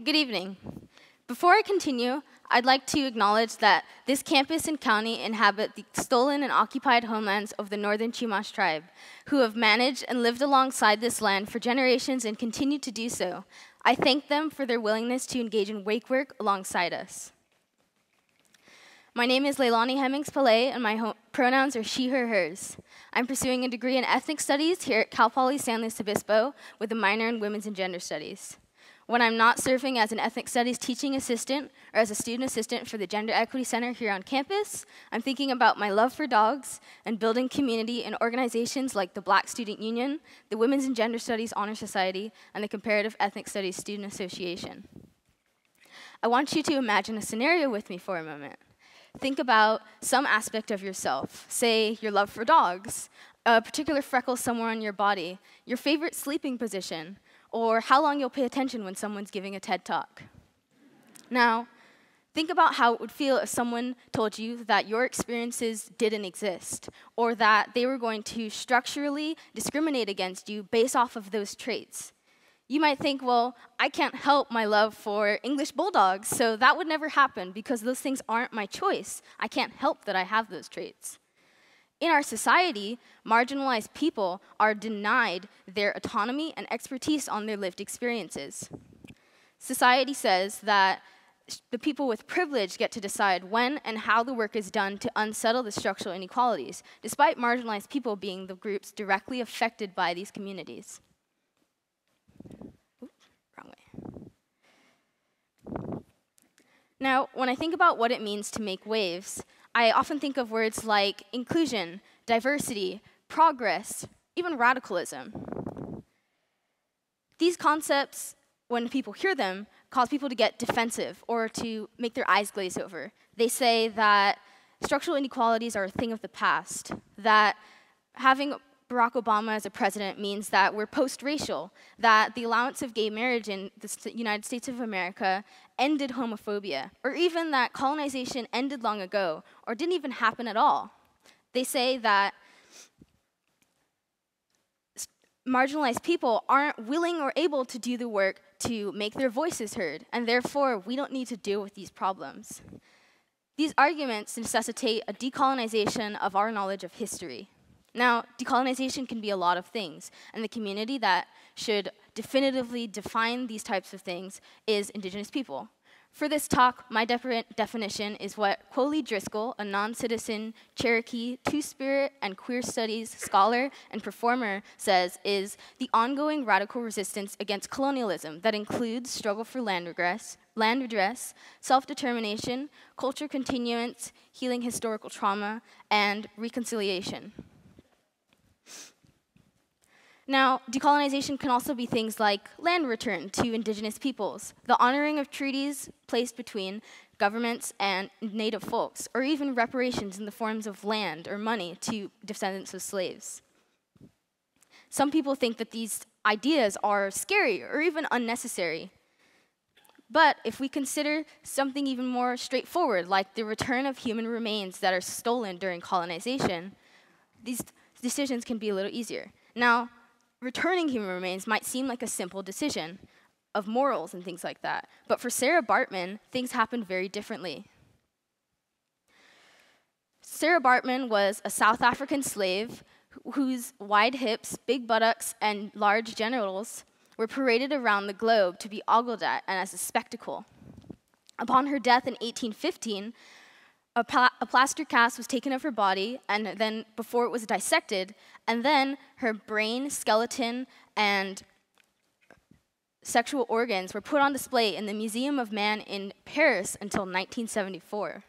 Good evening. Before I continue, I'd like to acknowledge that this campus and county inhabit the stolen and occupied homelands of the Northern Chumash tribe, who have managed and lived alongside this land for generations and continue to do so. I thank them for their willingness to engage in wake work alongside us. My name is Leilani Hemmings Pallay, and my pronouns are she, her, hers. I'm pursuing a degree in ethnic studies here at TEDxSanLuisObispo with a minor in women's and gender studies. When I'm not serving as an ethnic studies teaching assistant or as a student assistant for the Gender Equity Center here on campus, I'm thinking about my love for dogs and building community in organizations like the Black Student Union, the Women's and Gender Studies Honor Society, and the Comparative Ethnic Studies Student Association. I want you to imagine a scenario with me for a moment. Think about some aspect of yourself, say your love for dogs, a particular freckle somewhere on your body, your favorite sleeping position, or how long you'll pay attention when someone's giving a TED Talk. Now, think about how it would feel if someone told you that your experiences didn't exist, or that they were going to structurally discriminate against you based off of those traits. You might think, well, I can't help my love for English bulldogs, so that would never happen because those things aren't my choice. I can't help that I have those traits. In our society, marginalized people are denied their autonomy and expertise on their lived experiences. Society says that the people with privilege get to decide when and how the work is done to unsettle the structural inequalities, despite marginalized people being the groups directly affected by these communities. Oops, wrong way. Now, when I think about what it means to make waves, I often think of words like inclusion, diversity, progress, even radicalism. These concepts, when people hear them, cause people to get defensive or to make their eyes glaze over. They say that structural inequalities are a thing of the past, that having Barack Obama as a president means that we're post-racial, that the allowance of gay marriage in the United States of America ended homophobia, or even that colonization ended long ago, or didn't even happen at all. They say that marginalized people aren't willing or able to do the work to make their voices heard, and therefore we don't need to deal with these problems. These arguments necessitate a decolonization of our knowledge of history. Now, decolonization can be a lot of things, and the community that should definitively define these types of things is Indigenous people. For this talk, my definition is what Coley Driscoll, a non-citizen Cherokee, Two-Spirit, and queer studies scholar and performer, says is the ongoing radical resistance against colonialism that includes struggle for land redress, self-determination, culture continuance, healing historical trauma, and reconciliation. Now, decolonization can also be things like land return to Indigenous peoples, the honoring of treaties placed between governments and native folks, or even reparations in the forms of land or money to descendants of slaves. Some people think that these ideas are scary or even unnecessary. But if we consider something even more straightforward, like the return of human remains that are stolen during colonization, these decisions can be a little easier. Now, returning human remains might seem like a simple decision of morals and things like that, but for Sarah Baartman, things happened very differently. Sarah Baartman was a South African slave whose wide hips, big buttocks, and large genitals were paraded around the globe to be ogled at and as a spectacle. Upon her death in 1815, a plaster cast was taken of her body, and then before it was dissected, and then her brain, skeleton, and sexual organs were put on display in the Museum of Man in Paris until 1974.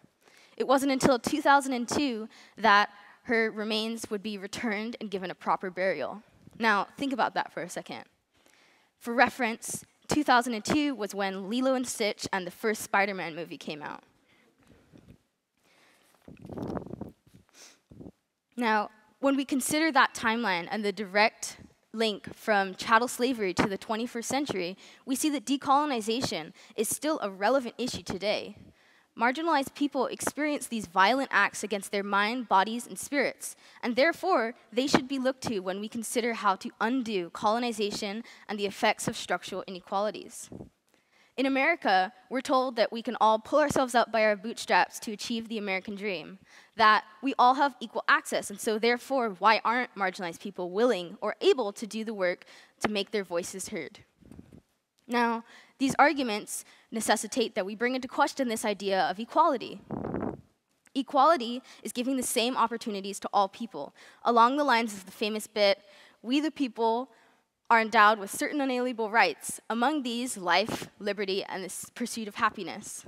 It wasn't until 2002 that her remains would be returned and given a proper burial. Now, think about that for a second. For reference, 2002 was when Lilo and Stitch and the first Spider-Man movie came out. Now, when we consider that timeline and the direct link from chattel slavery to the 21st century, we see that decolonization is still a relevant issue today. Marginalized people experience these violent acts against their mind, bodies, and spirits, and therefore, they should be looked to when we consider how to undo colonization and the effects of structural inequalities. In America, we're told that we can all pull ourselves up by our bootstraps to achieve the American dream, that we all have equal access, and so therefore, why aren't marginalized people willing or able to do the work to make their voices heard? Now, these arguments necessitate that we bring into question this idea of equality. Equality is giving the same opportunities to all people, along the lines of the famous bit, "We the people are endowed with certain unalienable rights, among these life, liberty, and the pursuit of happiness."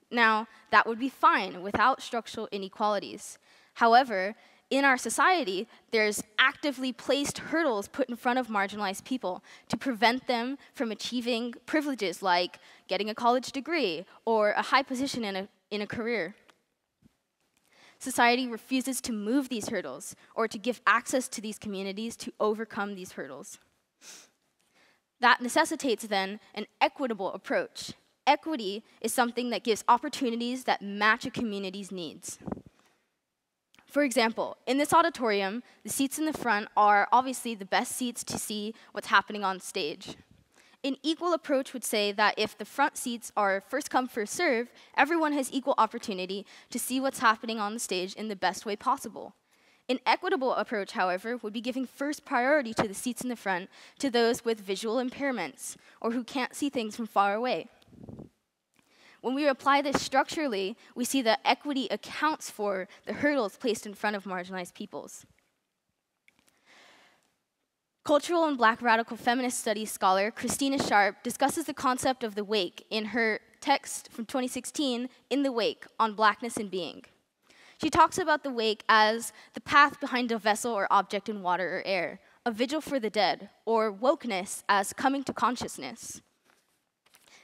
Now, that would be fine without structural inequalities. However, in our society, there's actively placed hurdles put in front of marginalized people to prevent them from achieving privileges like getting a college degree or a high position in a career. Society refuses to move these hurdles or to give access to these communities to overcome these hurdles. That necessitates, then, an equitable approach. Equity is something that gives opportunities that match a community's needs. For example, in this auditorium, the seats in the front are obviously the best seats to see what's happening on stage. An equal approach would say that if the front seats are first come, first serve, everyone has equal opportunity to see what's happening on the stage in the best way possible. An equitable approach, however, would be giving first priority to the seats in the front to those with visual impairments or who can't see things from far away. When we apply this structurally, we see that equity accounts for the hurdles placed in front of marginalized peoples. Cultural and Black radical feminist studies scholar Christina Sharp discusses the concept of the wake in her text from 2016, In the Wake, on Blackness and Being. She talks about the wake as the path behind a vessel or object in water or air, a vigil for the dead, or wokeness as coming to consciousness.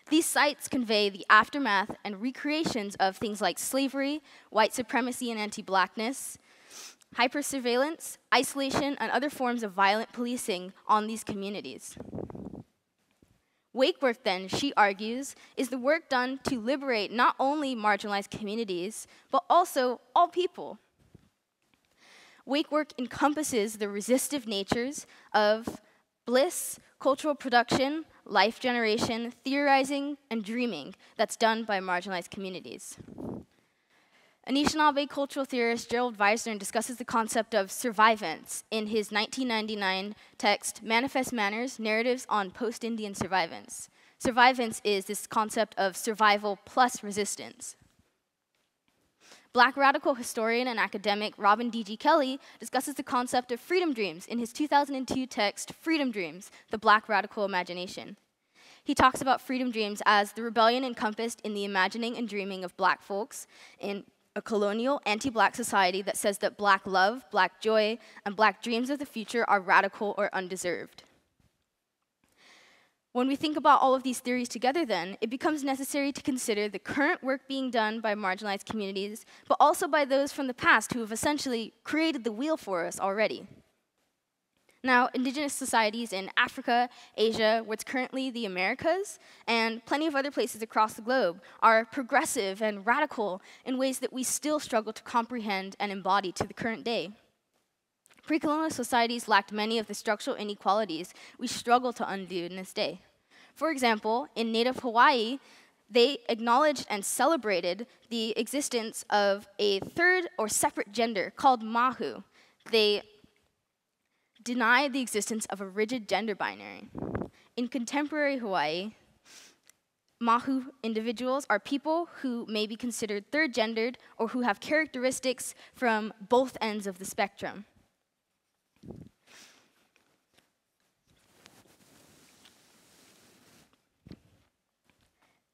These sites convey the aftermath and recreations of things like slavery, white supremacy and anti-Blackness, hypersurveillance, isolation, and other forms of violent policing on these communities. Wake work, then, she argues, is the work done to liberate not only marginalized communities, but also all people. Wake work encompasses the resistive natures of bliss, cultural production, life generation, theorizing, and dreaming that's done by marginalized communities. Anishinaabe cultural theorist Gerald Weisner discusses the concept of survivance in his 1999 text, Manifest Manners, Narratives on Post-Indian Survivance. Survivance is this concept of survival plus resistance. Black radical historian and academic Robin D.G. Kelley discusses the concept of freedom dreams in his 2002 text, Freedom Dreams, The Black Radical Imagination. He talks about freedom dreams as the rebellion encompassed in the imagining and dreaming of Black folks in a colonial, anti-Black society that says that Black love, Black joy, and Black dreams of the future are radical or undeserved. When we think about all of these theories together, then, it becomes necessary to consider the current work being done by marginalized communities, but also by those from the past who have essentially created the wheel for us already. Now, indigenous societies in Africa, Asia, what's currently the Americas, and plenty of other places across the globe are progressive and radical in ways that we still struggle to comprehend and embody to the current day. Pre-colonial societies lacked many of the structural inequalities we struggle to undo in this day. For example, in Native Hawaii, they acknowledged and celebrated the existence of a third or separate gender called mahu. They denied the existence of a rigid gender binary. In contemporary Hawaii, mahu individuals are people who may be considered third-gendered or who have characteristics from both ends of the spectrum.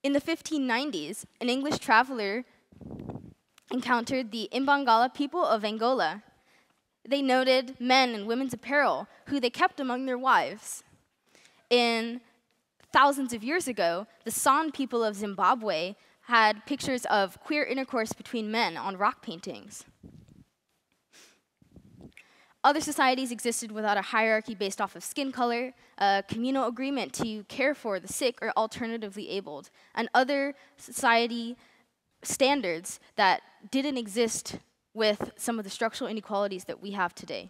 In the 1590s, an English traveler encountered the Imbangala people of Angola. They noted men and women's apparel, who they kept among their wives. In thousands of years ago, the San people of Zimbabwe had pictures of queer intercourse between men on rock paintings. Other societies existed without a hierarchy based off of skin color, a communal agreement to care for the sick or alternatively abled, and other society standards that didn't exist with some of the structural inequalities that we have today.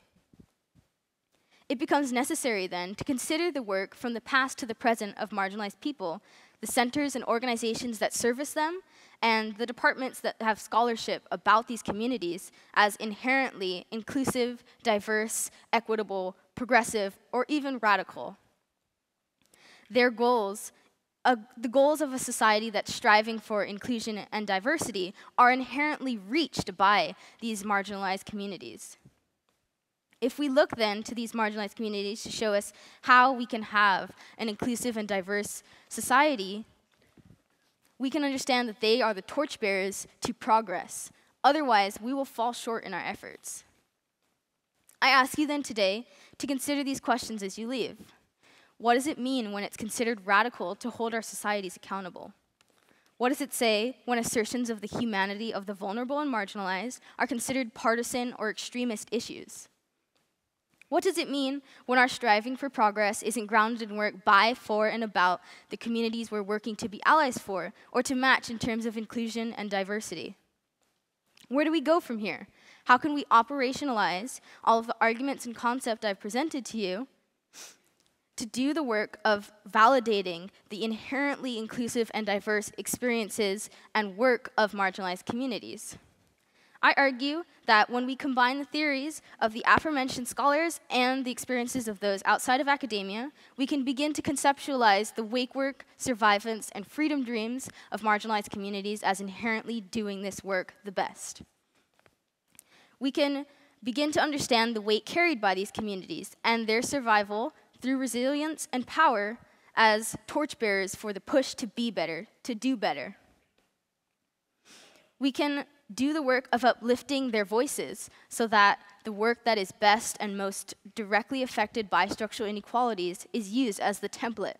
It becomes necessary then to consider the work from the past to the present of marginalized people the centers and organizations that service them, and the departments that have scholarship about these communities as inherently inclusive, diverse, equitable, progressive, or even radical. Their goals, the goals of a society that's striving for inclusion and diversity, are inherently reached by these marginalized communities. If we look then to these marginalized communities to show us how we can have an inclusive and diverse society, we can understand that they are the torchbearers to progress. Otherwise, we will fall short in our efforts. I ask you then today to consider these questions as you leave. What does it mean when it's considered radical to hold our societies accountable? What does it say when assertions of the humanity of the vulnerable and marginalized are considered partisan or extremist issues? What does it mean when our striving for progress isn't grounded in work by, for, and about the communities we're working to be allies for, or to match in terms of inclusion and diversity? Where do we go from here? How can we operationalize all of the arguments and concepts I've presented to you to do the work of validating the inherently inclusive and diverse experiences and work of marginalized communities? I argue that when we combine the theories of the aforementioned scholars and the experiences of those outside of academia, we can begin to conceptualize the wake work, survivance, and freedom dreams of marginalized communities as inherently doing this work the best. We can begin to understand the weight carried by these communities and their survival through resilience and power as torchbearers for the push to be better, to do better. We can do the work of uplifting their voices so that the work that is best and most directly affected by structural inequalities is used as the template.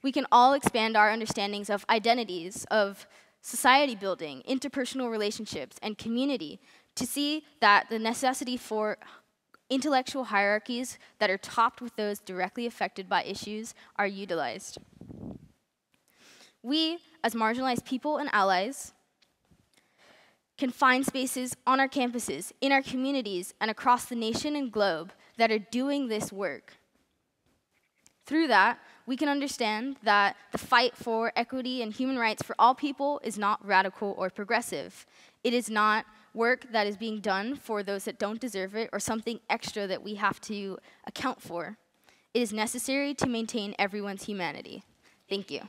We can all expand our understandings of identities, of society building, interpersonal relationships, and community to see that the necessity for intellectual hierarchies that are topped with those directly affected by issues are utilized. We, as marginalized people and allies, can find spaces on our campuses, in our communities, and across the nation and globe that are doing this work. Through that, we can understand that the fight for equity and human rights for all people is not radical or progressive. It is not work that is being done for those that don't deserve it or something extra that we have to account for. It is necessary to maintain everyone's humanity. Thank you.